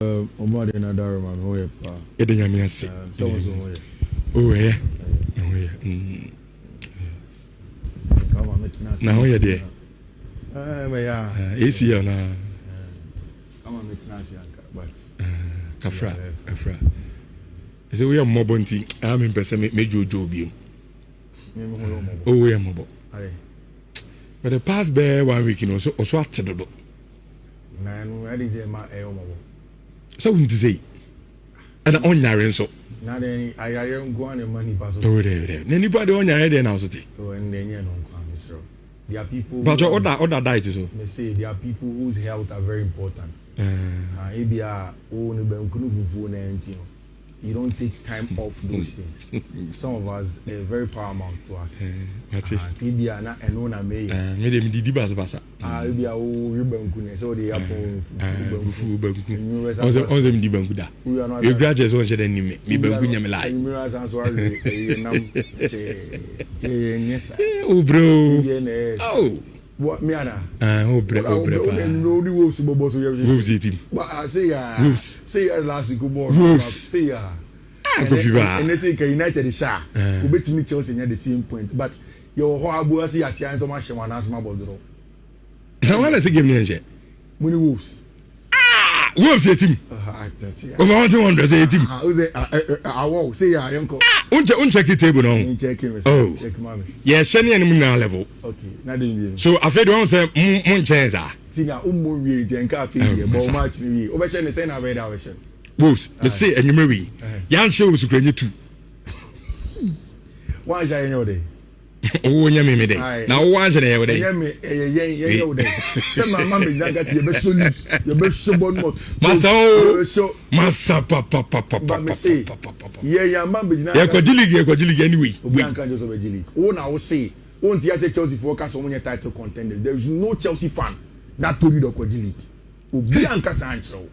Omade na Darman, hoye pa. Edanyamiase. So hoye. Oh yeah. Oh yeah. Come on, it's not. Na hoye de. Me ya. ACL na. Come on, it's not yanka, but Kafra. Is we are mobonti. I'm in person me jojo bi. Oh yeah, mobo. But the past bear 1 week also attedo. Na no ready je ma mobo. So we to say. And on yare so. Na then I am going money pass. Oh there. Anybody on yare there now so ti. So and then no kwa misro. There are people. But your other diet so. They say there are people whose health are very important. Ebia o no ben kunu fufu na enti no. You don't take time off those things. Some of us are very paramount to us. Ebia na eno na me. Me dem didi basa. Ebia o ribanku na so dey happen fufu banku. On them di banku da. You graduates on shede ni me banku nyame lai. Mirrors and so nam Oh bro. Oh. What me ana? Oh bro. No the wolves bobo so wolves eating. But I say wolves. Say last week go wolves. Say and they say United is sha. We bet me Chelsea near the same point. But your horrible see at the so much one as my ball. Now when I say game nje. Money wolves. Wolves eating. Over 100 say eating. Wow, say yanko. Uncheck it table now. Oh. Check mommy. Yeah, shani any na level. Okay. Na dey. So afraid one say mun chance ah. Tina ummo wie je nka afei bo match ni wie. Obe say na be da we say. Wolves, me say enyume wi. Yan she wolves krenye 2. One ja yenyo dey. Oh nya me dey. Na wo wan je na ye dey. Nya me yenyo dey. Say my mama be nka say be so lose. You be so bon mot. Masa papa. Yeah, man be nka. Yeah, kwajili anyway. We can just be league. Oh na wo say, won't you say Chelsea forecast so many title contenders. There is no Chelsea fan that told you the kwajili. Obi anka sancho.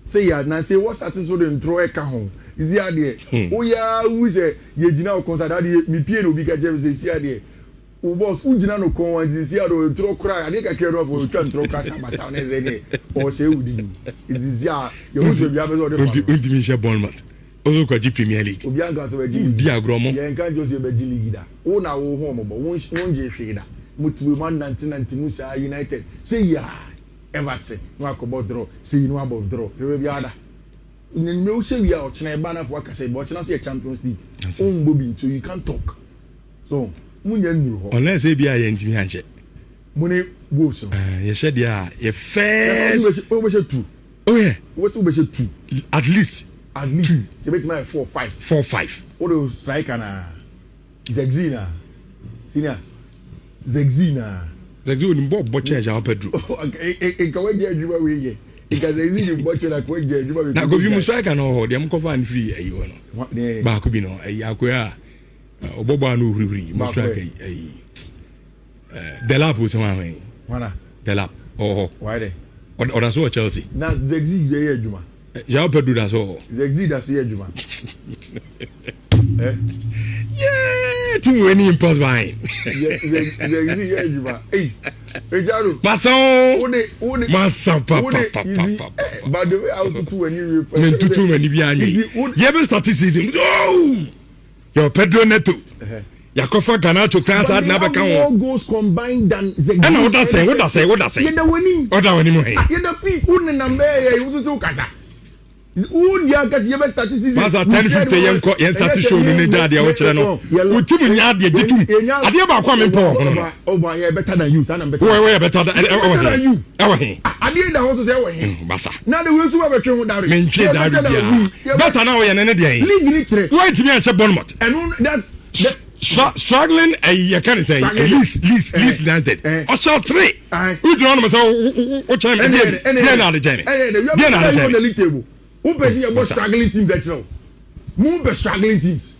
Say ya na say what starting so den throw e ka ho. Is there there? Oh yeah, who say ye gina o consider me pie no bi ka je say see there. O boss u gina no kon wan see there o throw cry. Ade ka kire no for twa throw cry sabata na ze ne. O say udi. It is ya. You want to be able to do. Undimi she Bournemouth. Ozo kwa Premier League. Obi anka so be di agromo. Ye nka just be league da. O na wo ho mo bo won je hwe da. Mutu man 1990 Musa United. Say ya. Everton no akobo draw say no above draw we be ada no say we are china ba na for aka say but china so Champions League on bobi so you can't talk so munya nuru ho unless e bia ye ntimi anche muni wo so ye she dia ye first we be 2 oh yeah we be 2 at least 2 say bet my 4-5 what do striker na Zegzina senior Zegzina Zegzi oni bo change our Pedro. Ka waje adwuma we ye. Ka Zegzi ni bo change ka waje adwuma we. Na go fi musaka no dem ko fan free ayi no. Ba ko bi no ayi akoya. Obobo anu hurihuri musaka ayi. Delap o tama wen. Wana. Delap. Oh. Why there? Oda so Chelsea. Na Zegzi ye adwuma. Ja Pedro da so. Zegzi da so ye adwuma. Yeah, team winning impulse buying. Hey, Richardo. Masa papa. By the way, how to do when you too many biani. You ever start season? Oh, your Pedro Neto. Yakofa Ganato class had never come. More goals combined than Zegzi. And what I say? You're the winning. What I winning? You're the fifth. Who number? You so kasa. Who dia kasi yeba statistics masa 1050 yen start show ni dad ya wo kire no utimu nya de getum ade ba kwa me po oh ba yeah better than you sana better we better than you he ade da ho so say he basa na de we so ba betwe ho dare me ntwe dare bia better na we ne de league ni kire wait me anche Bournemouth and that's struggling you can say Leeds United or shall 3 we do on so o chime bien na de jene bien na de jene who bet you about struggling teams that you know who bet struggling teams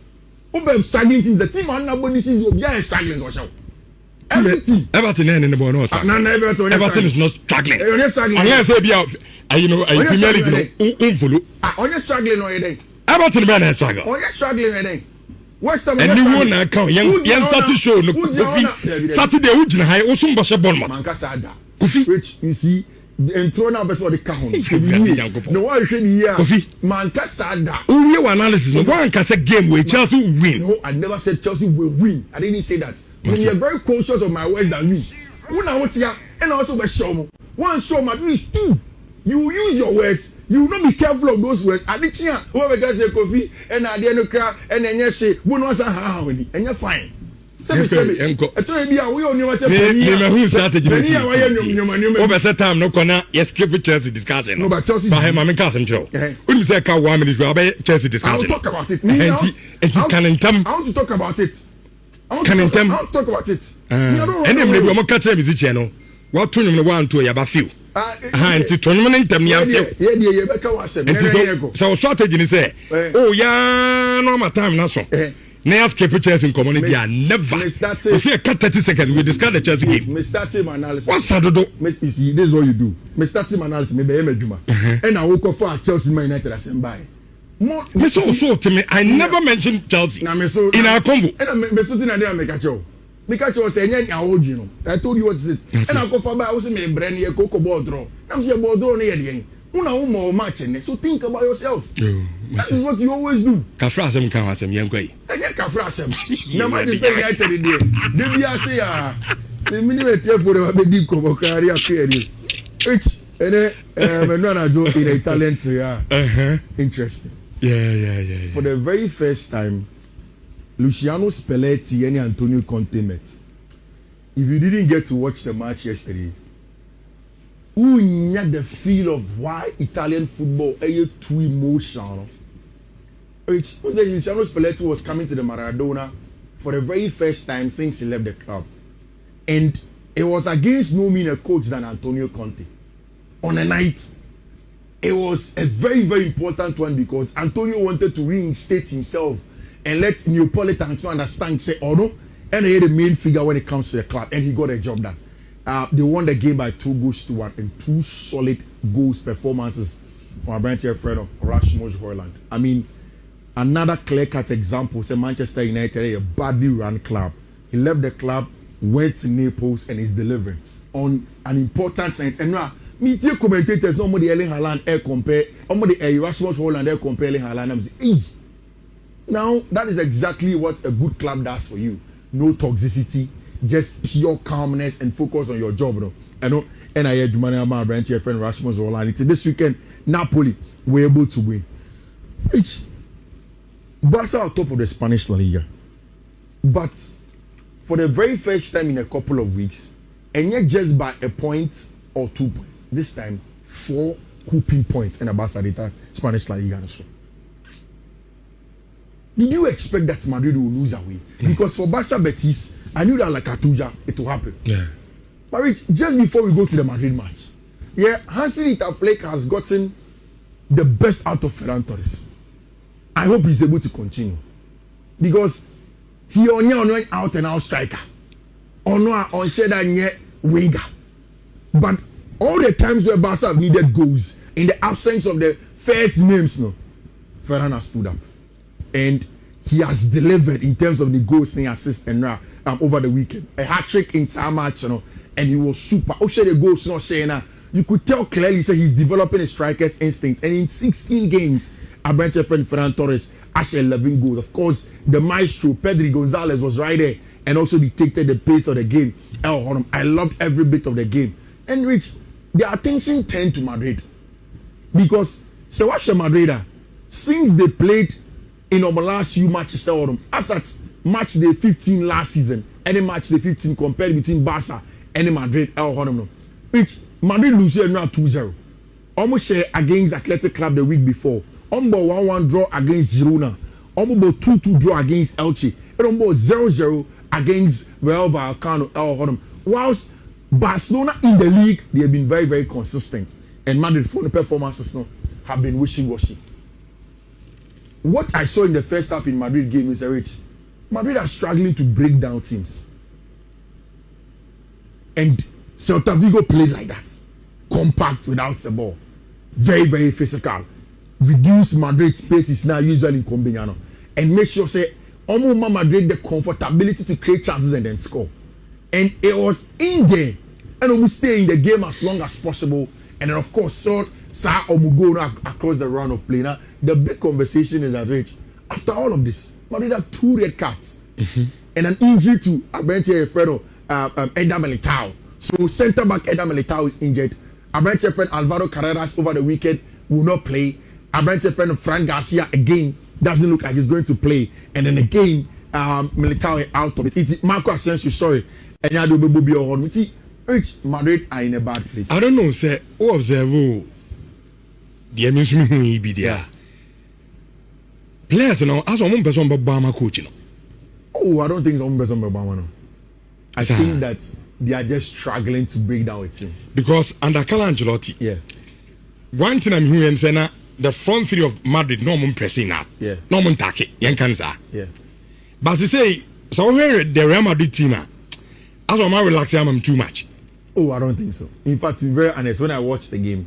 the team and nobody sees you be struggling or show every team Everton in the ball not Everton is not struggling unless they be you know a Premier League no follow on you struggling or you dey Everton be na struggle on you struggling or dey West Ham and you won na account yen start to show no Kofi Saturday we gina high o so mbo she Bournemouth man ka sada Kofi which you see Ntro na best for the kahon. No one hwe ni here. Man ka sada. Who you analysis no one can say game where Chelsea will win. No, I never said Chelsea will win. I didn't say that. When you are very conscious of my words than you. When I want to and also be show one show Madrid is 2. You use your words. You will not be careful of those words. Adichia, whoever does a coffee and I didn't cry and then yes, she won't want to have and you're fine. I told you, we only want to say, who started over time, no corner, yes, keep Chelsea discussion. No, but Chelsea, but him, I'm in Castle Show. When you say, 1 minute, we'll be Chelsea discussion. I'll talk about it. And you can tell I want to talk about it. I'll talk about it. And then maybe I'm going to catch him as a channel. What to you want to about few? Anti tournament them ya so strategy ni say oh ya no my time na so na ask pictures in community are never we say 30 seconds we discuss the Chelsea game Mr. Team analysis what's that do this is what you do Mr. Team analysis me be adwuma and I woke up for Chelsea Man United as buy me so to me I never mentioned Chelsea in our convo and me so tin na dey make a show because was saying you know I told you what is it and I go for by I was me brain here coco ball draw I'm say ball draw na here una more match so think about yourself that is what you always do kafra asem kan asem yen kwai enye kafra asem na ma dey say United dey dey be say ah the minute here for the big ko bokari aferi which me no na do in Italian yeah interesting yeah for the very first time Luciano Spalletti and Antonio Conte met. If you didn't get to watch the match yesterday, who had the feel of why Italian football is too emotional? Luciano Spalletti was coming to the Maradona for the very first time since he left the club. And it was against no mean coach than Antonio Conte. On a night, it was a very, very important one because Antonio wanted to reinstate himself and let Neapolitans understand, say, oh no, and he had the main figure when it comes to the club, and he got a job done. They won the game by 2-1 and 2 solid goals performances from our brand here friend of Rasmus Højlund. I mean, another clear-cut example, say Manchester United, a badly run club. He left the club, went to Naples, and is delivering on an important sense. And now, me too commentators, no more the Erling Haaland air compare, no more the Rasmus Højlund air compare Erling Haaland. I'm saying, now, that is exactly what a good club does for you. No toxicity, just pure calmness and focus on your job. No? I know, and I had my branch here, friend Rasmus Højlund. This weekend, Napoli were able to win. Which, Barca are top of the Spanish La Liga. But, for the very first time in a couple of weeks, and yet just by a point or 2 points, this time, 4 whooping points in a Barca Spanish La Liga. Did you expect that Madrid will lose away? Because for Barca Betis, I knew that like Atuja, it will happen. Yeah. But Rich, just before we go to the Madrid match, Hansi Flick has gotten the best out of Ferran Torres. I hope he's able to continue. Because he only out and out striker. On Sheda winger. But all the times where Barca have needed goals, in the absence of the first names, Ferran has stood up. And he has delivered in terms of the goals, the assist, and over the weekend. A hat trick in some match, and he was super. The goals, you could tell clearly say he's developing a striker's instincts. And in 16 games, our branch friend Ferran Torres actually 11 goals. Of course, the maestro Pedri Gonzalez was right there and also dictated the pace of the game. I loved every bit of the game. And Rich, the attention turned to Madrid because Madrid, since they played in our last few matches, as at match day 15 last season, any match day 15 compared between Barca and Madrid, which Madrid lose now 2-0. Almost share against Athletic Club the week before. Almost 1-1 draw against Girona. Almost 2-2 draw against Elche. And almost 0-0 against Real Vallecano. Whilst Barcelona in the league, they have been very, very consistent. And Madrid for the performances have been wishy-washy. What I saw in the first half in Madrid game is Madrid are struggling to break down teams. And Celta Vigo played like that. Compact without the ball. Very, very physical. Reduce Madrid's space is now usually in Combinano. And make sure say almost Madrid the comfortability to create chances and then score. And it was in there. And we stay in the game as long as possible and then of course saw Sa Omugo across the round of play. Now the big conversation is that Rich, after all of this, Madrid had 2 red cards and an injury to Abrante Fredo, Eda Militao. So centre back Eda Militao is injured. Abrante friend Alvaro Carreras over the weekend will not play. Abrante friend Fran Garcia again doesn't look like he's going to play. And then again, Militao out of it. It's Marco Asensio, sorry. And you do Bobi Ohormiti. Rich, Madrid are in a bad place. I don't know, say, who observe the amusement will be there. Players, you know, as a person, but Bama coach, you know. Oh, I don't think it's person, but Bama. I think that they are just struggling to break down a team. Because under Carlo Ancelotti, yeah. One thing I'm hearing saying the front three of Madrid no more pressing up. Yeah. No more tackle. Yeah. But they say so here the Real Madrid team as I'm relaxing I'm too much. Oh, I don't think so. In fact, to be very honest, when I watched the game,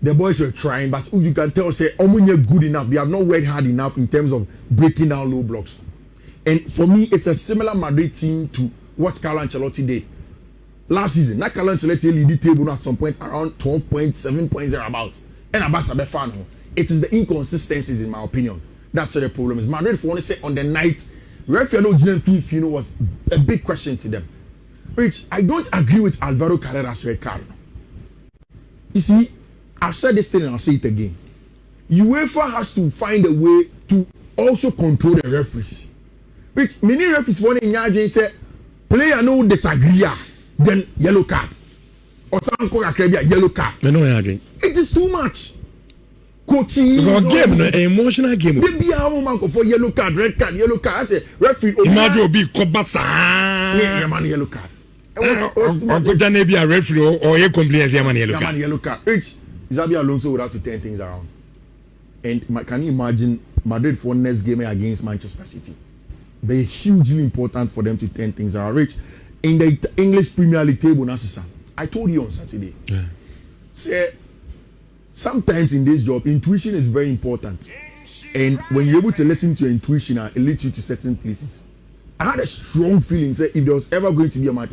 the boys were trying, but you can tell say Omunye good enough. They have not worked hard enough in terms of breaking down low blocks. And for me, it's a similar Madrid team to what Carlo Ancelotti did last season. Now Carlo Ancelotti lead the table at some point around 12 points, 7 points thereabouts. And Abasa fan. It is the inconsistencies in my opinion. That's what the problem is. Madrid, for one to say on the night, Richardo Fiifi was a big question to them. Rich, I don't agree with Alvaro Carreras' red card. You see, I've said this thing and I'll say it again. UEFA has to find a way to also control the referees. Rich, many referees want to say, player no disagree, then yellow card. Or some yellow card. It is too much. Coaching game, an emotional game. Maybe a woman for yellow card, red card, yellow card. I say referee. Imagine be Kobasa. Yellow card. Or be a referee or a complaint yellow card. Rich, Xabi Alonso would have to turn things around. And can you imagine Madrid for next game against Manchester City? Very hugely important for them to turn things around. Rich, in the English Premier League table, Nasisa, I told you on Saturday. Yeah. Say, sometimes in this job, intuition is very important. And when you're able to listen to your intuition, it leads you to certain places. I had a strong feeling that if there was ever going to be a match,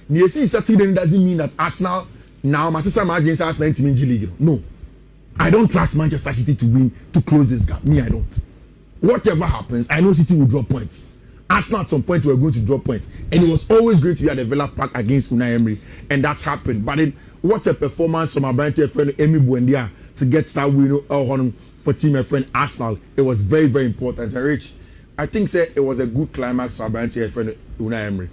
you see, Saturday doesn't mean that Arsenal, now my sister match against Arsenal in the league. No. I don't trust Manchester City to win, to close this gap. Me, I don't. Whatever happens, I know City will drop points. Arsenal at some point were going to drop points. And it was always going to be at the Villa Park against Unai Emery. And that's happened. But then, what a performance from our brand friend Emi Buendia to get that win for team friend Arsenal. It was very, very important. And Rich, I think it was a good climax for our brand friend Unai Emery.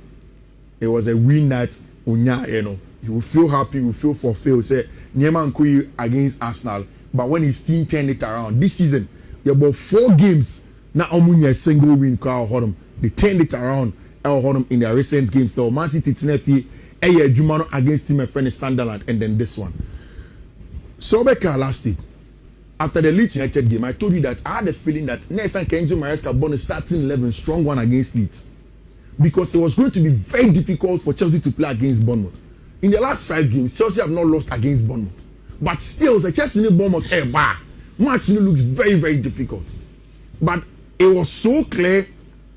It was a win that Unya, you will feel happy, you will feel fulfilled. Say Nyema Nkuyi against Arsenal. But when his team turned it around this season, there were about 4 games. Now Omunya a single win crowd Hodom. They turned it around in their recent games. The Man City Tinefi, Jumano against team friend Sunderland, and then this one. Sobeka last week, after the Leeds United game, I told you that I had a feeling that Nelson Kenzo Maresca won a starting 11 strong one against Leeds. Because it was going to be very difficult for Chelsea to play against Bournemouth. In the last 5 games, Chelsea have not lost against Bournemouth. But still, the Chelsea in Bournemouth match looks very, very difficult. But it was so clear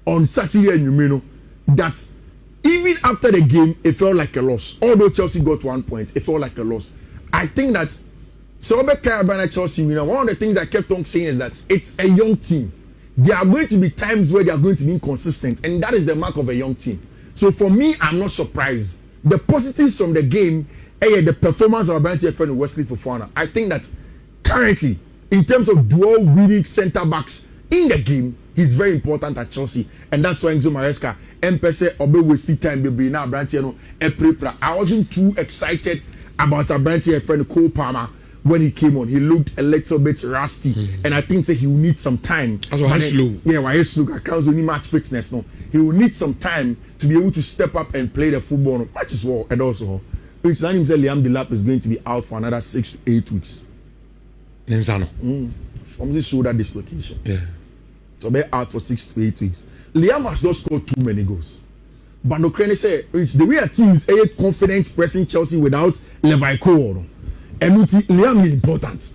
on Saturday and Numino that even after the game, it felt like a loss. Although Chelsea got 1 point, it felt like a loss. I think that Chelsea, one of the things I kept on saying is that it's a young team. There are going to be times where they are going to be inconsistent, and that is the mark of a young team. So for me, I'm not surprised. The positives from the game, the performance of our brand friend Wesley Fofana. I think that currently, in terms of dual winning centre backs in the game, he's very important at Chelsea, and that's why Enzo Maresca Obe wasted time baby now I wasn't too excited about our brand friend Cole Palmer when he came on. He looked a little bit rusty, and I think that he will need some time. Why slow? Yeah, why he's slow? Accounts only match fitness. No, he will need some time to be able to step up and play the football. Match as well, and also, which now himself Liam Delap is going to be out for another 6 to 8 weeks. Nenzano. From the shoulder dislocation. Yeah. So be out for 6 to 8 weeks. Liam has not scored too many goals. But no Crane say, Rich, the way a team is confident pressing Chelsea without Levi Cole. And Liam is important.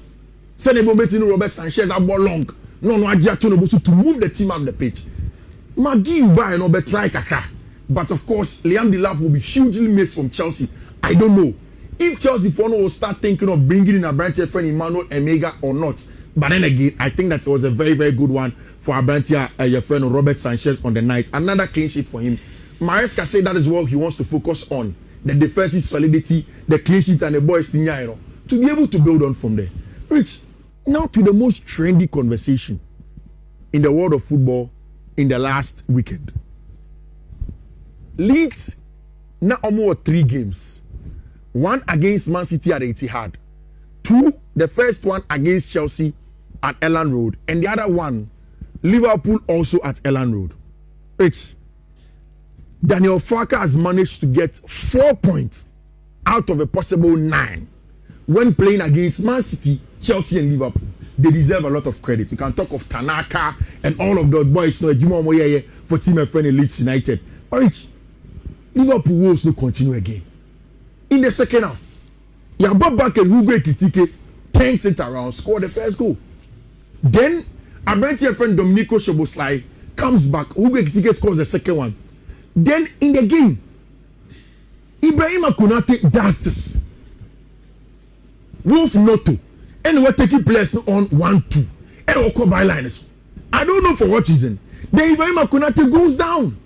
Senebo Betino Robert Sanchez have ball long. No, Ajia Tonobosu to move the team up the pitch. Magi buy and Obet try kaka. But of course, Liam Delap will be hugely missed from Chelsea. I don't know. if Chelsea will start thinking of bringing in a branch friend Emmanuel Emega or not. But then again, I think that it was a very, very good one for Abrantia, your friend Robert Sanchez on the night. Another clean sheet for him. Maresca said that is what he wants to focus on. The defensive solidity, the clean sheet, and the boys to be able to build on from there. Rich, now to the most trendy conversation in the world of football in the last weekend. Leeds now almost 3 games. 1 against Man City at Etihad. 2, the first one against Chelsea at Elland Road. And the other one, Liverpool also at Elland Road. Rich, Daniel Farke has managed to get 4 points out of a possible 9 when playing against Man City, Chelsea, and Liverpool. They deserve a lot of credit. You can talk of Tanaka and all of those boys for team and friend in Leeds United. But Rich, Liverpool will also continue again. In the second half, Yaba back and Hugo Ekitike turns it around, scored the first goal. Then, Abrantia friend Dominico Szoboszlai comes back, Hugo Ekitike scores the second one. Then in the game, Ibrahima Konate does this. Wolf Noto. And we're taking players on 1-2. And we'll call byliners. I don't know for what reason. Then Ibrahima Konate goes down.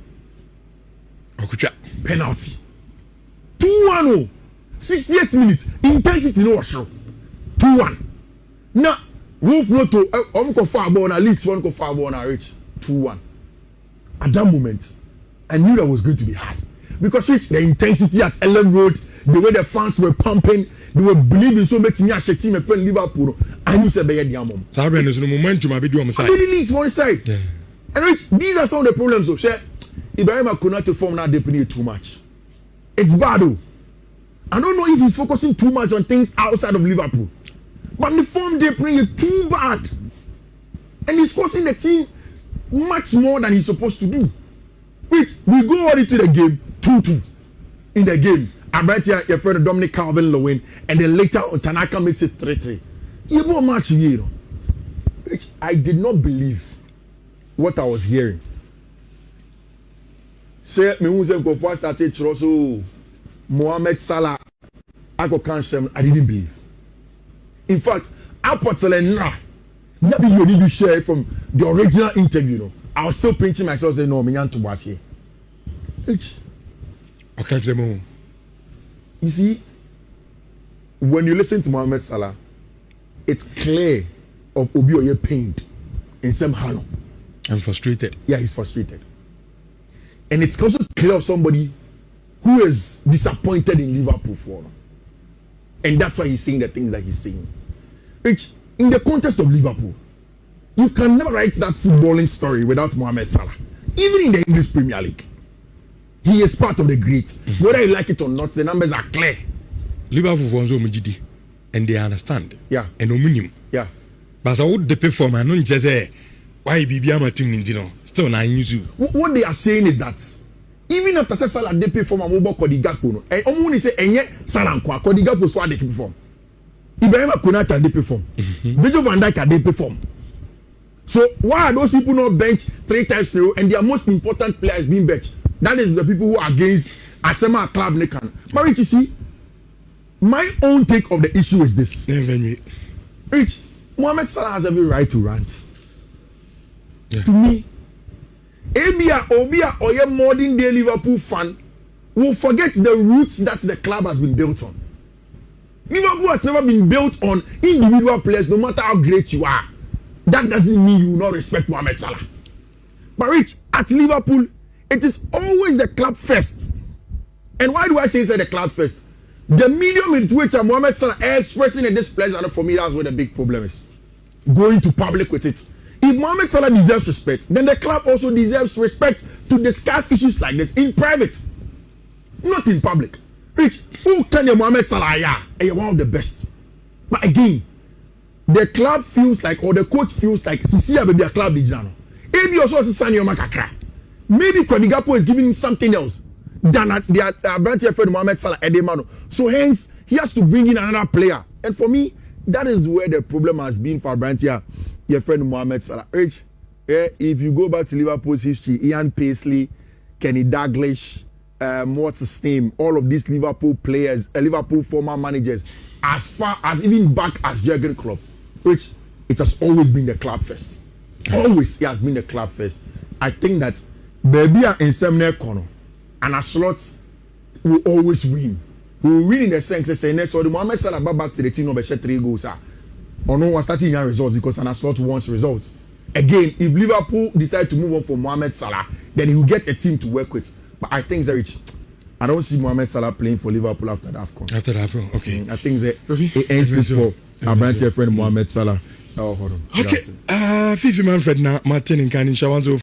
Penalty. 2-1. 68 minutes. Intensity no was show. 2-1. Now, Wolf Noto, I'm going far ball, at least one go far ball, and reach 2-1. At that moment, I knew that was going to be hard because the intensity at Elland Road, the way the fans were pumping, they were believing so much in your team and friend Liverpool. I knew said the mom. So there's no momentum. I be doing side. Least one side. Yeah. And Rich, these are some of the problems of share. Ibrahima could not form now depending too much. It's bad though. I don't know if he's focusing too much on things outside of Liverpool, but the form they play is too bad, and he's costing the team much more than he's supposed to do. Which we go on into the game 2-2 in the game. Abrantia, your friend Dominic Calvin-Lewin, and then later on Tanaka makes it 3-3. You go match here, which I did not believe what I was hearing. Say me who say go first started Trosso Mohamed Salah. I go cancel. I didn't believe. In fact, I put that video need to share from the original interview. No? I was still pinching myself saying, no, me to was here. Okay, you see, when you listen to Mohamed Salah, it's clear of Obioye pained in some hollow. I'm frustrated. Yeah, he's frustrated. And it's also clear of somebody who is disappointed in Liverpool for him. And that's why he's saying the things that he's saying. Which, in the context of Liverpool, you can never write that footballing story without Mohamed Salah. Even in the English Premier League. He is part of the greats. Whether you like it or not, the numbers are clear. Liverpool for Omijidi, and they understand. Yeah. And Ominium. Yeah. But I would the perform and not just say why BBM team still not use you. What they are saying is that even after Salah they perform a mobile Kodigapo no, and Omuni say enye Salah kwa Kodigapo so they perform. Ibrahima Konate they perform. Virgil van Dijk they perform. So why are those people not benched 3 times in a row and their most important player is being benched? That is the people who are against Asema Club Nekan. But you see, my own take of the issue is this. Rich, Mohamed Salah has every right to rant. Yeah. To me, Obia or a modern day Liverpool fan will forget the roots that the club has been built on. Liverpool has never been built on individual players, no matter how great you are. That doesn't mean you will not respect Mohamed Salah. But Rich, at Liverpool, it is always the club first. And why do I say it's the club first? The medium in which Mohamed Salah expressing a displeasure, for me, that's where the big problem is. Going to public with it. If Mohamed Salah deserves respect, then the club also deserves respect to discuss issues like this in private, not in public. Rich, who can you Mohamed Salah? Yeah, you're one of the best. But again, the club feels like, or the coach feels like, Sisia baby a club dijano. Maybe also Sanya Makakra. Maybe Kodigapo is giving him something else than the branch friend Mohamed Salah Edemano. So hence, he has to bring in another player. And for me, that is where the problem has been for Brantia, your friend Mohamed Salah. Rich, if you go back to Liverpool's history, Ian Paisley, Kenny Dalglish, what's his name? All of these Liverpool players, Liverpool former managers, as far as even back as Jurgen Klopp, which it has always been the club first. Always, it has been the club first. I think that baby in some corner and a slot will always win. We will win in the sense that next or the Mohamed Salah back to the team number 3 goals. Or no one starting your results because an slot wants results. Again, if Liverpool decide to move on from Mohamed Salah, then he will get a team to work with. But I think Zerich, I don't see Mohamed Salah playing for Liverpool after the AFCON. After the AFCON, okay. I think it ends for our branch friend Mohamed Salah. Oh, hold on. Okay. Fiifi Manfred now Martin in Kanin Shawanzo.